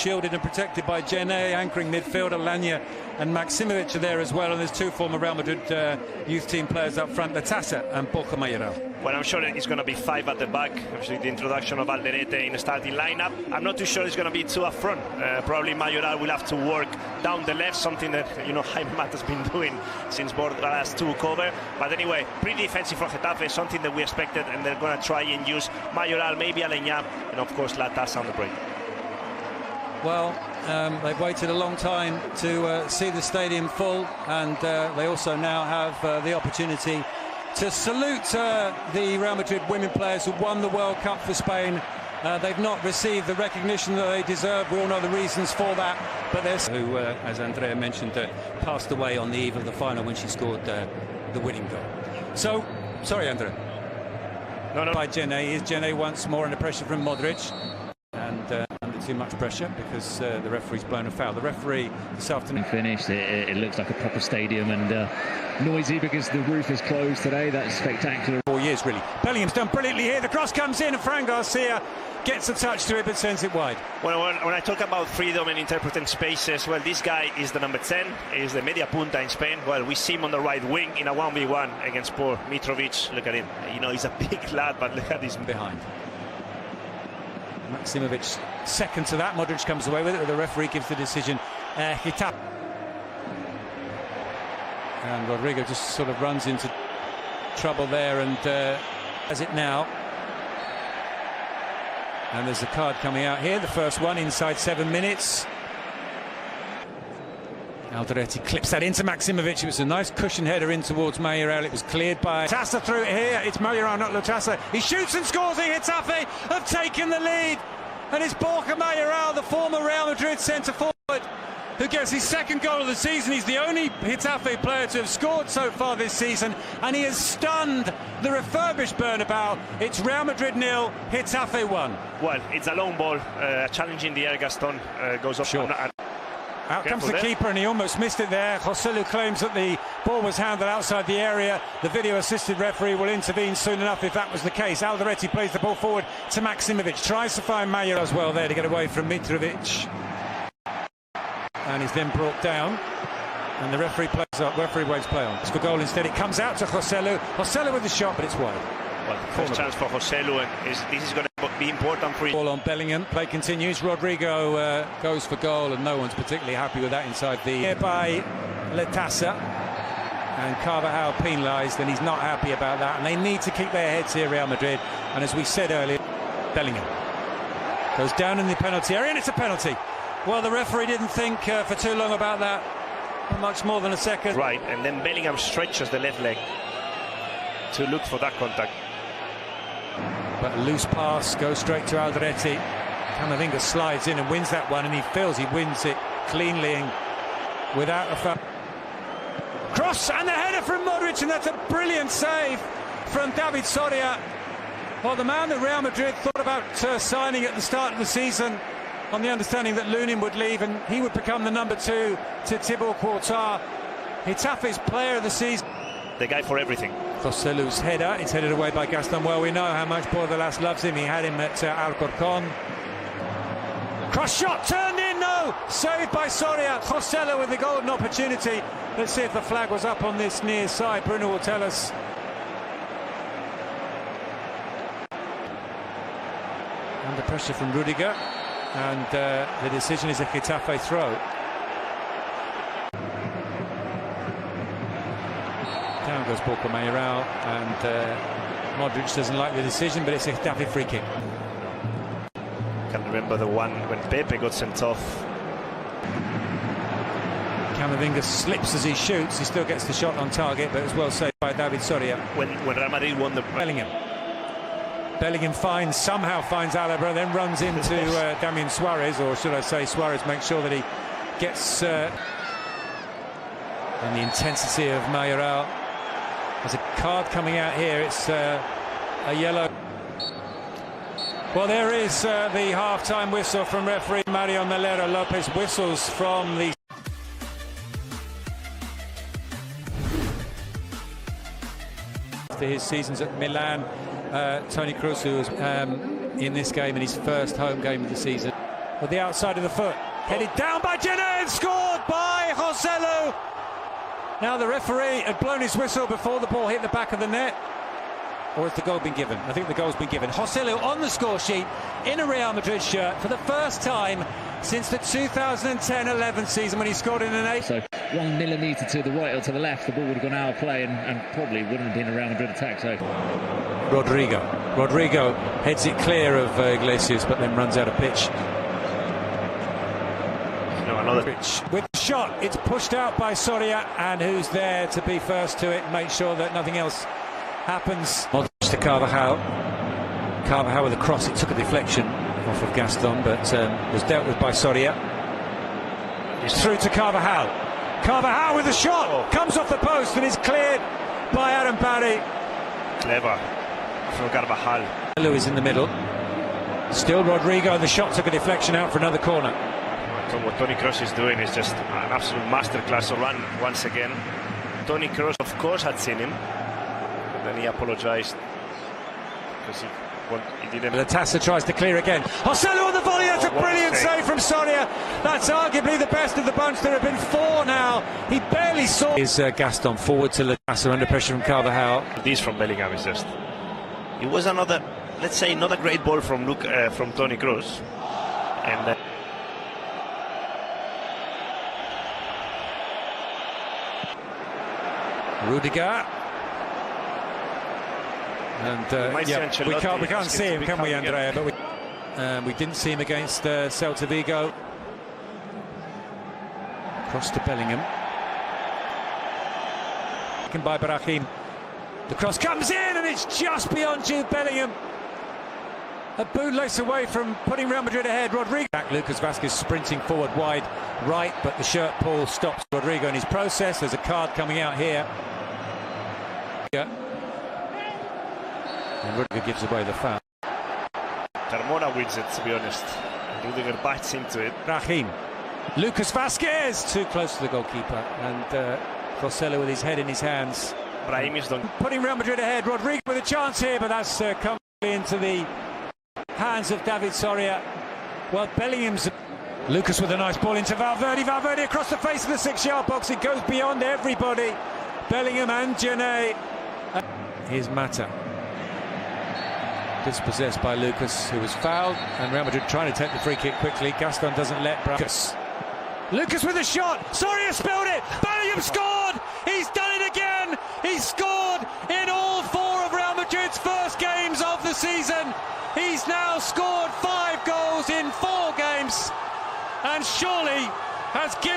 shielded and protected by Gene, anchoring midfield. Alanya and Maximovic are there as well, and there's two former Real Madrid youth team players up front, Latasa and Borja Mayoral. Well, I'm sure it's going to be five at the back. Obviously, the introduction of Alderete in the starting lineup. I'm not too sure it's going to be two up front. Probably Mayoral will have to work down the left, something that, you know, Jaime Mata's been doing since Bordalas took over. But anyway, pretty defensive for Getafe, something that we expected, and they're going to try and use Mayoral, maybe Alenya, and of course Latasa on the break. Well, they've waited a long time to see the stadium full, and they also now have the opportunity to salute the Real Madrid women players who won the World Cup for Spain. They've not received the recognition that they deserve. We all know the reasons for that, but there's who, as Andrea mentioned, passed away on the eve of the final when she scored the winning goal. So, sorry, Andrea. No. By Gene, is Gene once more under pressure from Modric, and under too much pressure because the referee's blown a foul. The referee this afternoon finished. It looks like a proper stadium, and noisy because the roof is closed today. That's spectacular. 4 years really. Bellingham's done brilliantly here. The cross comes in, and Fran Garcia gets a touch to it but sends it wide. Well, when I talk about freedom and interpreting spaces, well, this guy is the number 10, is the media punta in Spain. Well, we see him on the right wing in a 1v1 against poor Mitrovic. Look at him. You know, he's a big lad, but look at his behind. Maximovic second to that. Modric comes away with it, but the referee gives the decision. Getafe. And Rodrigo just sort of runs into trouble there and has it now. And there's a card coming out here, the first one inside 7 minutes. Alderete clips that into Maximovic. It was a nice cushion header in towards Mayoral. It was cleared by Latasa through it here. It's Mayoral, not Latasa. He shoots and scores. Getafe have taken the lead. And it's Borja Mayoral, the former Real Madrid centre-forward, who gets his second goal of the season. He's the only Getafe player to have scored so far this season, and he has stunned the refurbished Bernabeu. It's Real Madrid 0, Getafe 1. Well, it's a long ball, challenging the air. Gaston goes off. Sure. Out comes the keeper, and he almost missed it there. Joselu claims that the ball was handled outside the area. The video-assisted referee will intervene soon enough if that was the case. Alderete plays the ball forward to Maximovic. Tries to find Mayoral as well there to get away from Mitrovic. And he's then brought down. And the referee plays up. Referee waves play on. It's for goal instead. It comes out to Joselu. Joselu with the shot, but it's wide. Well, first chance for Joselu, and this is going to be important for him. Ball on Bellingham. Play continues. Rodrigo goes for goal, and no one's particularly happy with that inside the... Here by Latasa. And Carvajal penalised, and he's not happy about that. And they need to keep their heads here, Real Madrid. And as we said earlier, Bellingham goes down in the penalty area, and it's a penalty. Well, the referee didn't think for too long about that. Not much more than a second. Right, and then Bellingham stretches the left leg to look for that contact. But a loose pass goes straight to Alderete. Camavinga slides in and wins that one, and he feels he wins it cleanly and without a foul. Cross and the header from Modric, and that's a brilliant save from David Soria. Well, the man that Real Madrid thought about signing at the start of the season, on the understanding that Lunin would leave and he would become the number 2 to Thibaut Courtois. Getafe's player of the season. The guy for everything. Joselu's header, it's headed away by Gaston. Well, we know how much Bordalas loves him. He had him at Alcorcon. Cross shot, turned in, no! Saved by Soria. Joselu with the golden opportunity. Let's see if the flag was up on this near side. Bruno will tell us. Under pressure from Rudiger. And the decision is a Getafe throw. Down goes Borja Mayoral, and Modric doesn't like the decision, but it's a Getafe free kick. Can't remember the one when Pepe got sent off. Camavinga slips as he shoots. He still gets the shot on target, but it's well saved by David Soria. When Real Madrid won the... Bellingham somehow finds Alaba, then runs into Damian Suarez, or should I say Suarez makes sure that he gets... and the intensity of Mayoral. There's a card coming out here. It's a yellow. Well, there is the half-time whistle from referee Mario Melero Lopez. Whistles from the... After his seasons at Milan, Toni Kroos, who was in this game in his first home game of the season. with the outside of the foot. Headed down by Jenner and scored by Joselu. Now the referee had blown his whistle before the ball hit the back of the net. Or has the goal been given? I think the goal's been given. Joselu on the score sheet in a Real Madrid shirt for the first time since the 2010-11 season when he scored in an 8. So 1 millimetre to the right or to the left, the ball would have gone out of play and probably wouldn't have been a Real Madrid attack. So Rodrigo heads it clear of Iglesias, but then runs out of pitch. Another pitch with the shot. It's pushed out by Soria, and who's there to be first to it, make sure that nothing else happens. Modric to Carvajal. Carvajal with a cross. It took a deflection off of Gaston, but was dealt with by Soria. He's through to Carvajal. Carvajal with a shot. Comes off the post and is cleared by Adam Barry. Clever from Carvajal. Lewis in the middle. Still Rodrigo. The shot took a deflection out for another corner. What Toni Kroos is doing is just an absolute masterclass of run once again. Toni Kroos, of course, had seen him. Then he apologized because he didn't. Latassa tries to clear again. Joselu on the volley. That's a brilliant save from Soria. That's arguably the best of the bunch. There have been 4 now. He barely saw. Is Gaston forward to Latassa under pressure from Carvajal. This from Bellingham is just. It was another, let's say, not a great ball from Toni Kroos, and. Rudiger. And we can't see him, can we, Andrea? But we didn't see him against Celta Vigo. Cross to Bellingham. Taken by Brahim. The cross comes in and it's just beyond Jude Bellingham. A bootlace away from putting Real Madrid ahead. Rodrigo. Lucas Vázquez sprinting forward wide right, but the shirt pull stops Rodrigo in his process. There's a card coming out here. And Rudiger gives away the foul. Carmona wins it, to be honest. Rudiger bites into it. Brahim. Lucas Vázquez too close to the goalkeeper, and Joselu with his head in his hands. Brahim is done. Putting Real Madrid ahead. Rodrigo with a chance here, but that's come into the hands of David Soria. Well, Bellingham's. Lucas with a nice ball into Valverde. Valverde across the face of the 6-yard box. It goes beyond everybody. Bellingham and Jenner. Here's Mata. Dispossessed by Lucas, who was fouled, and Real Madrid trying to take the free kick quickly. Gaston doesn't let Lucas. Lucas with a shot. Soria spilled it. Bellingham scored. He's done it again. He's scored in all 4 of Real Madrid's first games of the season. He's now scored 5 goals in 4 games, and surely has given